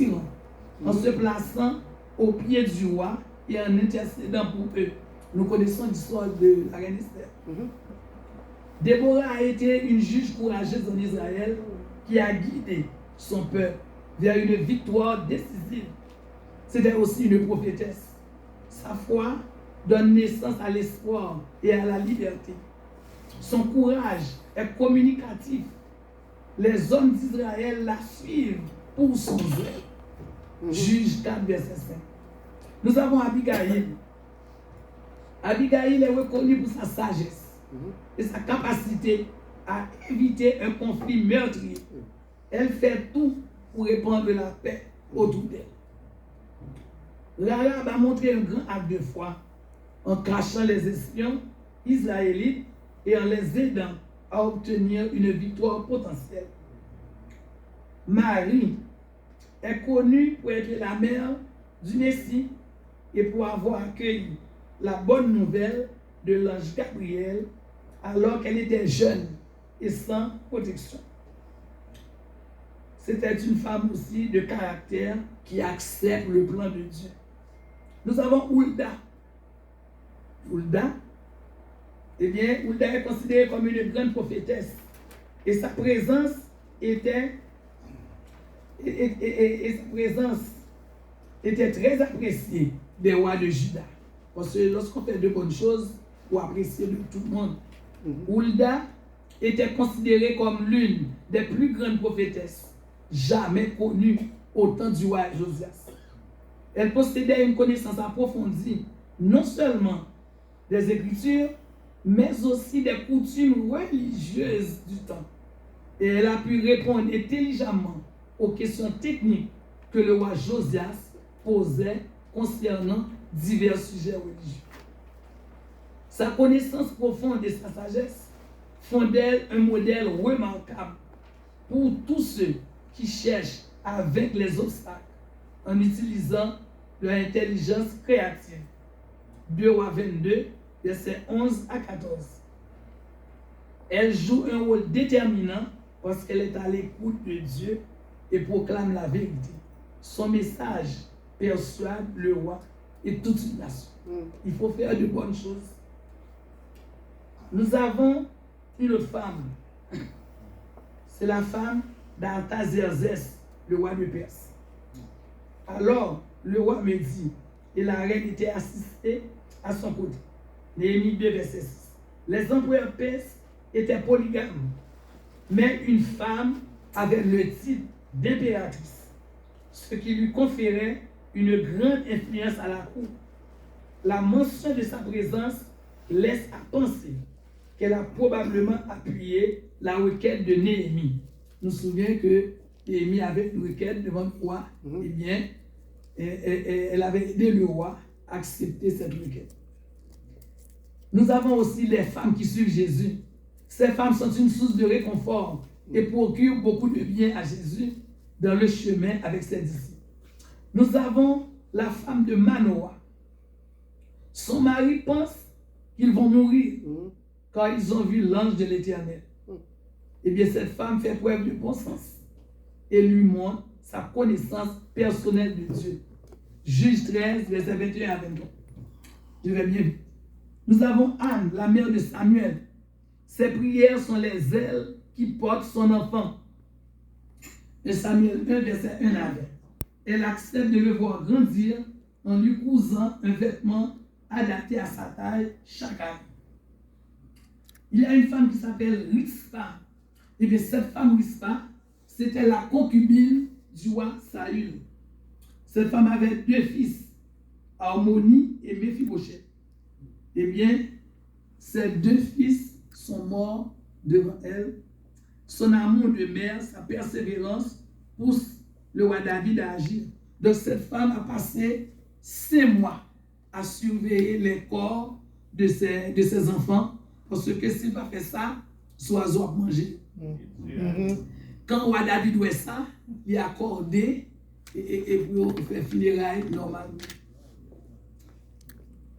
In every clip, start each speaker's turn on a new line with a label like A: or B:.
A: attirant, en se plaçant au pied du roi et en intercédant pour eux. Nous connaissons l'histoire de la reine Esther. Déborah a été une juge courageuse en Israël qui a guidé son peuple vers une victoire décisive. C'était aussi une prophétesse. Sa foi donne naissance à l'espoir et à la liberté. Son courage est communicatif. Les hommes d'Israël la suivent pour son zèle. Juge 4, verset 5. Nous avons Abigail. Abigail est reconnue pour sa sagesse et sa capacité à éviter un conflit meurtrier. Elle fait tout pour répandre la paix autour d'elle. Rahab a montré un grand acte de foi en cachant les espions israélites et en les aidant à obtenir une victoire potentielle. Marie est connue pour être la mère du Messie et pour avoir accueilli la bonne nouvelle de l'ange Gabriel alors qu'elle était jeune et sans protection. C'était une femme aussi de caractère qui accepte le plan de Dieu. Nous avons Hulda. Hulda, eh bien, Hulda est considérée comme une grande prophétesse et sa présence était très appréciée des rois de Juda. Parce que lorsqu'on fait de bonnes choses, on apprécie de tout le monde. Hulda était considérée comme l'une des plus grandes prophétesses jamais connues au temps du roi Josias. Elle possédait une connaissance approfondie, non seulement des Écritures, mais aussi des coutumes religieuses du temps. Et elle a pu répondre intelligemment aux questions techniques que le roi Josias posait concernant divers sujets religieux. Sa connaissance profonde et sa sagesse font d'elle un modèle remarquable pour tous ceux qui cherchent à vaincre les obstacles en utilisant leur intelligence créative. 2 Rois 22, versets 11 à 14. Elle joue un rôle déterminant parce qu'elle est à l'écoute de Dieu et proclame la vérité. Son message persuade le roi et toute une nation. Il faut faire de bonnes choses. Nous avons une autre femme. C'est la femme d'Artaxerxès, le roi de Perse. Alors, le roi me dit, et la reine était assistée à son côté. Néhémie 2, verset 6. Les empereurs perses étaient polygames, mais une femme avait le titre d'impératrice, ce qui lui conférait une grande influence à la cour. La mention de sa présence laisse à penser qu'elle a probablement appuyé la requête de Néhémie. Nous nous souvenons que Néhémie avait une requête devant le roi. Eh bien, elle avait aidé le roi à accepter cette requête. Nous avons aussi les femmes qui suivent Jésus. Ces femmes sont une source de réconfort et procurent beaucoup de bien à Jésus dans le chemin avec ses disciples. Nous avons la femme de Manoah. Son mari pense qu'ils vont mourir quand ils ont vu l'ange de l'Éternel. Eh bien, cette femme fait preuve de bon sens et lui montre sa connaissance personnelle de Dieu. Juge 13, verset 21 à 23. Je vais bien vite. Nous avons Anne, la mère de Samuel. Ses prières sont les ailes qui portent son enfant. De Samuel 1, verset 1 à 20. Elle accepte de le voir grandir en lui cousant un vêtement adapté à sa taille chaque année. Il y a une femme qui s'appelle Rispa. Et bien cette femme Rispa, c'était la concubine du roi Saül. Cette femme avait 2 fils, Harmonie et Méphibosheth. Eh bien, ces 2 fils sont morts devant elle. Son amour de mère, sa persévérance pousse le roi David à agir. Donc cette femme a passé 5 mois à surveiller les corps de ses enfants, parce que s'il va faire ça, ces oiseaux vont manger. Quand le roi David voit ça, il a accordé et pour faire funérailles normalement.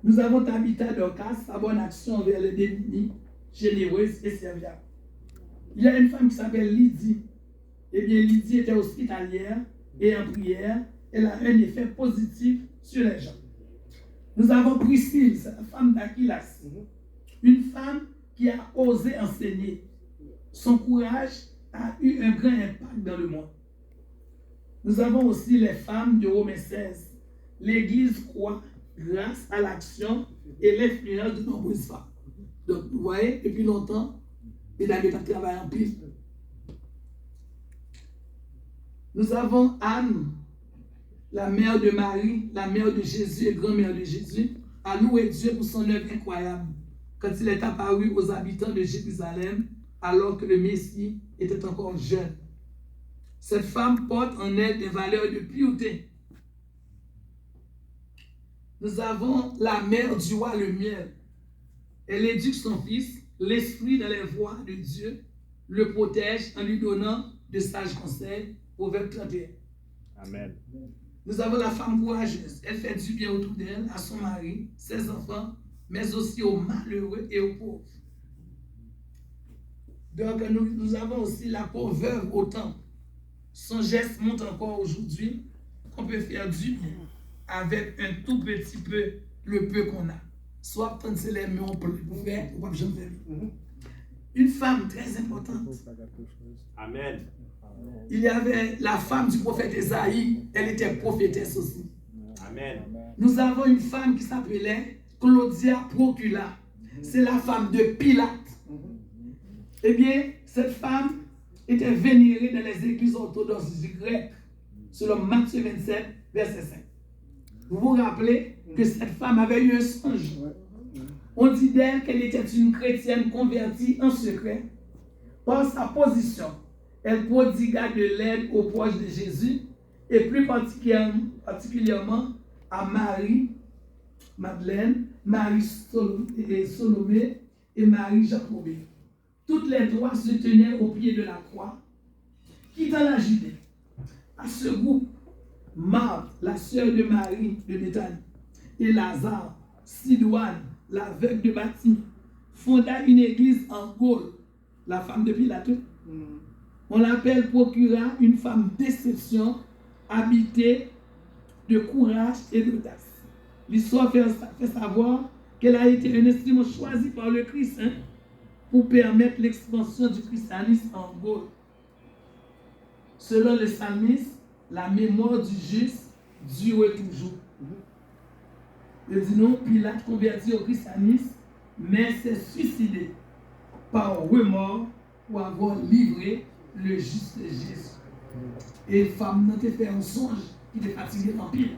A: Nous avons Tabitha Dorcas, sa bonne action envers les démunis, généreuse et serviable. Il y a une femme qui s'appelle Lydie. Eh bien, Lydie était hospitalière et en prière, elle a un effet positif sur les gens. Nous avons Priscille, c'est la femme d'Aquilas, une femme qui a osé enseigner. Son courage a eu un grand impact dans le monde. Nous avons aussi les femmes de Romains 16. L'Église croit grâce à l'action et l'influence de nombreuses femmes. Donc, vous voyez, depuis longtemps, les dames travaillent en pile. Nous avons Anne, la mère de Marie, la mère de Jésus et grand-mère de Jésus, a loué Dieu pour son œuvre incroyable quand il est apparu aux habitants de Jérusalem alors que le Messie était encore jeune. Cette femme porte en elle des valeurs de pureté. Nous avons la mère du roi le miel. Elle éduque son fils, l'esprit dans les voies de Dieu, le protège en lui donnant de sages conseils. Proverbe 31.
B: Amen.
A: Nous avons la femme courageuse. Elle fait du bien autour d'elle, à son mari, ses enfants, mais aussi aux malheureux et aux pauvres. Donc nous avons aussi la pauvre veuve au temple. Son geste montre encore aujourd'hui qu'on peut faire du bien avec un tout petit peu, le peu qu'on a. Soit quand c'est les mains, on peut le faire, ou pas besoin de faire. Une femme très importante.
B: Amen.
A: Il y avait la femme du prophète Esaïe, elle était prophétesse aussi.
B: Amen.
A: Nous avons une femme qui s'appelait Claudia Procula. C'est la femme de Pilate. Eh bien, cette femme était vénérée dans les églises orthodoxes grecques, selon Matthieu 27, verset 5. Vous vous rappelez que cette femme avait eu un songe. On dit d'elle qu'elle était une chrétienne convertie en secret. Par sa position, elle prodigua de l'aide aux proches de Jésus et plus particulièrement à Marie, Madeleine, Marie Salomé et Marie Jacobée. Toutes les trois se tenaient au pied de la croix, quittant la Judée. À ce groupe, Marthe, la sœur de Marie de Béthanie, et Lazare, Sidoine, l'aveugle de Bethanie, fonda une église en Gaule, la femme de Pilate. On l'appelle Procura, une femme d'exception, habitée de courage et d'audace. L'histoire fait savoir qu'elle a été un instrument choisi par le Christ pour permettre l'expansion du christianisme en Gaule. Selon le psalmiste, la mémoire du juste dure toujours. Il dit non, Pilate converti au christianisme, mais s'est suicidé par remords pour avoir livré le juste Jésus. Et femme n'a fait un songe qui est fatigué en pile.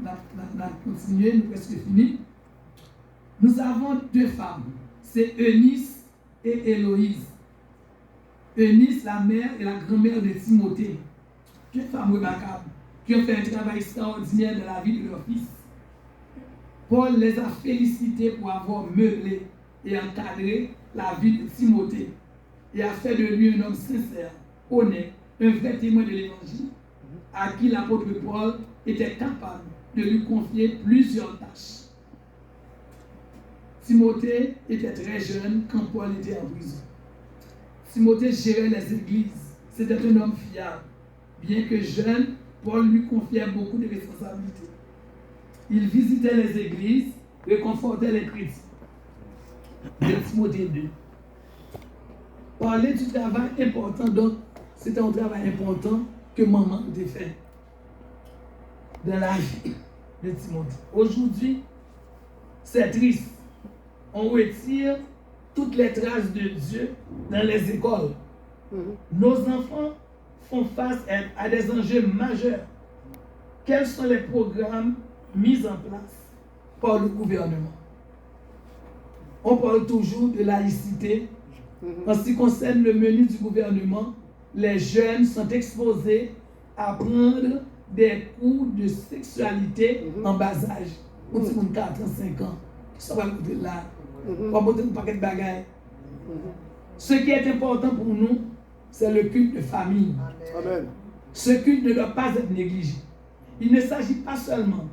A: On a continué, nous presque fini. Nous avons deux femmes, c'est Eunice et Héloïse. Eunice, la mère et la grand-mère de Timothée, deux femmes remarquables, qui ont fait un travail extraordinaire dans la vie de leur fils. Paul les a félicitées pour avoir meublé et encadré la vie de Timothée et a fait de lui un homme sincère, honnête, un vrai témoin de l'évangile, à qui l'apôtre Paul était capable de lui confier plusieurs tâches. Timothée était très jeune quand Paul était en prison. Timothée gérait les églises. C'était un homme fiable. Bien que jeune, Paul lui confiait beaucoup de responsabilités. Il visitait les églises, réconfortait les chrétiens. De Timothée 2. Parler du travail important, donc c'était un travail important que maman avait fait dans la vie de Timothée. Aujourd'hui, c'est triste. On retire toutes les traces de Dieu dans les écoles. Nos enfants font face à des enjeux majeurs. Quels sont les programmes mis en place par le gouvernement? On parle toujours de laïcité. En ce qui concerne le menu du gouvernement, les jeunes sont exposés à prendre des cours de sexualité en bas âge. Pour tout le monde 4 ans, 5 ans. Ça va goûter là. On va monter un paquet de bagailles. Ce qui est important pour nous, c'est le culte de famille.
C: Amen.
A: Ce culte ne doit pas être négligé. Il ne s'agit pas seulement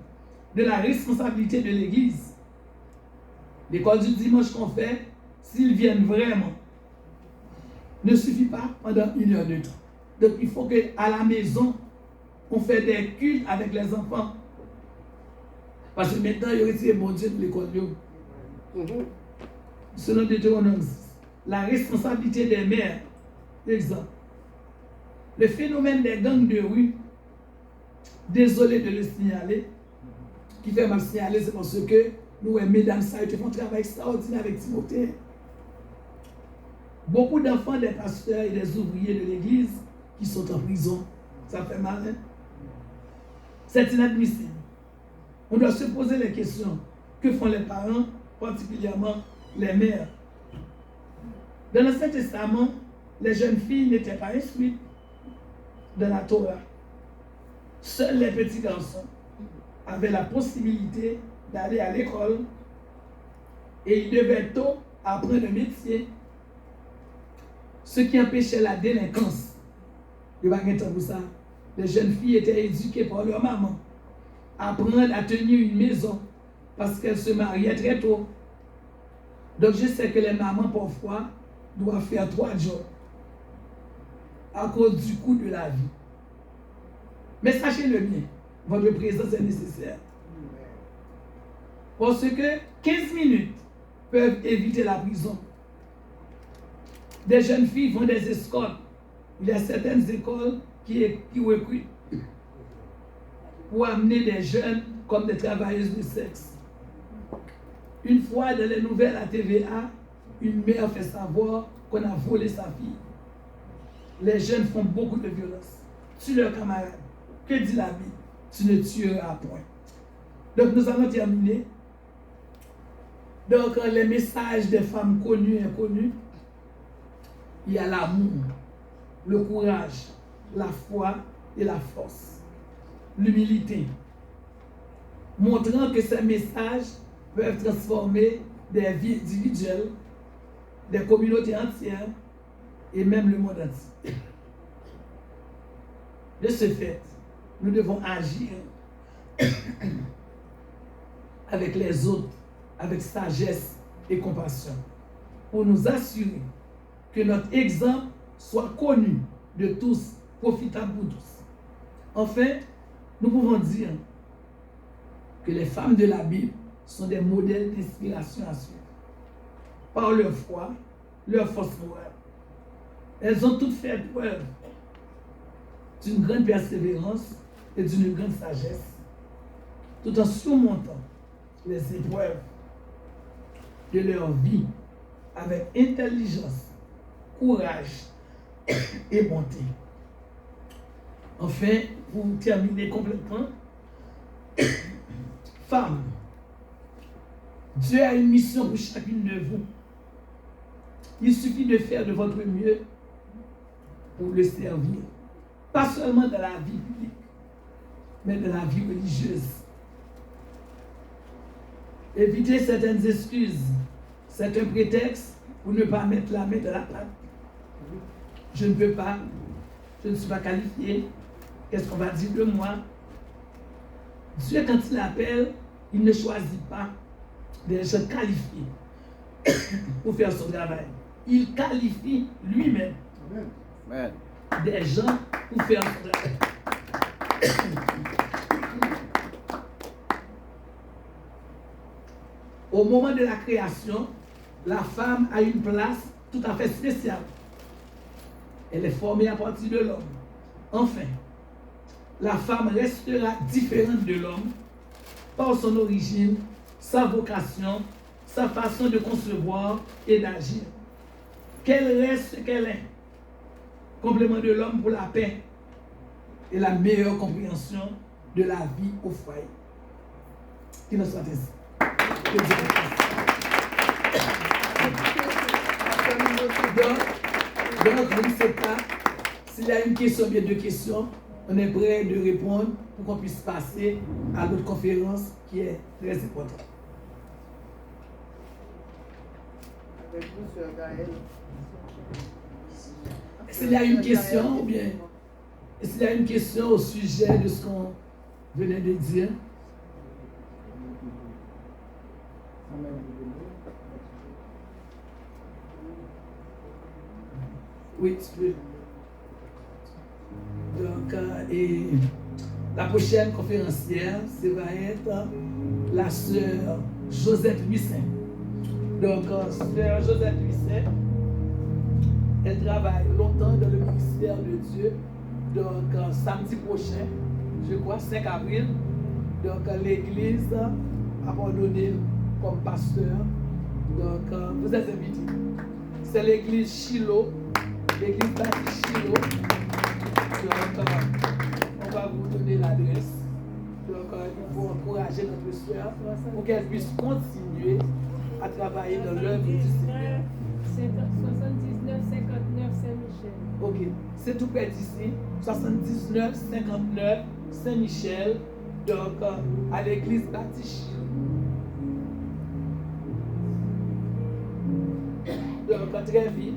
A: de la responsabilité de l'Église. L'école du dimanche qu'on fait, s'ils viennent vraiment, ne suffit pas pendant 1 heure de temps. Donc il faut qu'à la maison, on fait des cultes avec les enfants. Parce que maintenant, il y a retiré mon Dieu de l'école. Selon Deutéronome 6, la responsabilité des mères, exemple, le phénomène des gangs de rue, désolé de le signaler, qui fait mal signaler, c'est parce que nous, mesdames, ça, ils font un travail extraordinaire avec Timothée. Beaucoup d'enfants, des pasteurs et des ouvriers de l'église qui sont en prison. Ça fait mal, hein? C'est inadmissible. On doit se poser les questions. Que font les parents, particulièrement les mères? Dans l'Ancien Testament, les jeunes filles n'étaient pas instruites dans la Torah. Seuls les petits garçons avaient la possibilité d'aller à l'école et ils devaient tôt apprendre le métier, ce qui empêchait la délinquance. Les jeunes filles étaient éduquées par leur maman, apprendre à tenir une maison parce qu'elles se mariaient très tôt. Donc je sais que les mamans parfois doivent faire 3 jobs à cause du coût de la vie. Mais sachez-le bien, votre présence est nécessaire. Parce que 15 minutes peuvent éviter la prison. Des jeunes filles font des escortes. Il y a certaines écoles qui recrutent pour amener des jeunes comme des travailleuses de sexe. Une fois dans les nouvelles à TVA, une mère fait savoir qu'on a volé sa fille. Les jeunes font beaucoup de violence. Tue leurs camarades. Que dit la Bible? Tu ne tueras point. Donc nous allons terminer. Donc les messages des femmes connues et inconnues, il y a l'amour, le courage, la foi et la force, l'humilité, montrant que ces messages peuvent transformer des vies individuelles, des communautés entières et même le monde entier. De ce fait, nous devons agir avec les autres, avec sagesse et compassion, pour nous assurer que notre exemple soit connu de tous, profitable pour tous. Enfin, nous pouvons dire que les femmes de la Bible sont des modèles d'inspiration à suivre. Par leur foi, leur force morale. Elles ont toutes fait preuve d'une grande persévérance et d'une grande sagesse, tout en surmontant les épreuves de leur vie avec intelligence, courage et bonté. Enfin, pour terminer complètement, femmes, Dieu a une mission pour chacune de vous. Il suffit de faire de votre mieux pour le servir. Pas seulement dans la vie publique, mais dans la vie religieuse. Évitez certaines excuses. C'est un prétexte pour ne pas mettre la main dans la pâte. Je ne peux pas, je ne suis pas qualifié. Qu'est-ce qu'on va dire de moi? Dieu, quand il appelle, il ne choisit pas des gens qualifiés pour faire son travail. Il qualifie lui-même des gens pour faire son travail. Au moment de la création, la femme a une place tout à fait spéciale. Elle est formée à partir de l'homme. Enfin, la femme restera différente de l'homme par son origine, sa vocation, sa façon de concevoir et d'agir. Qu'elle reste ce qu'elle est, complément de l'homme pour la paix et la meilleure compréhension de la vie au foyer. Qu'il en soit ainsi. Que Dieu donc, je ne sais pas s'il y a une question, bien 2 questions. On est prêt de répondre pour qu'on puisse passer à notre conférence qui est très importante.
C: Avec vous, Sœur Gaëlle.
A: S'il y a une question, ou bien s'il y a une question au sujet de ce qu'on venait de dire. Oui, tu peux. Donc, et la prochaine conférencière, ça va être la sœur Josette Huissin. Donc, sœur Josette Huissin, elle travaille longtemps dans le ministère de Dieu. Donc, samedi prochain, je crois, 5 avril, donc l'église a ordonné comme pasteur. Donc, vous êtes invités. C'est l'église Shiloh, l'église baptiste Shiloh. Donc, on va vous donner l'adresse. Donc, il faut encourager notre soeur pour qu'elle puisse continuer à travailler dans l'œuvre du Seigneur.
D: 79 59 Saint-Michel.
A: Ok, c'est tout près d'ici. 79 59 Saint-Michel. Donc, à l'église baptiste. Donc, très vite.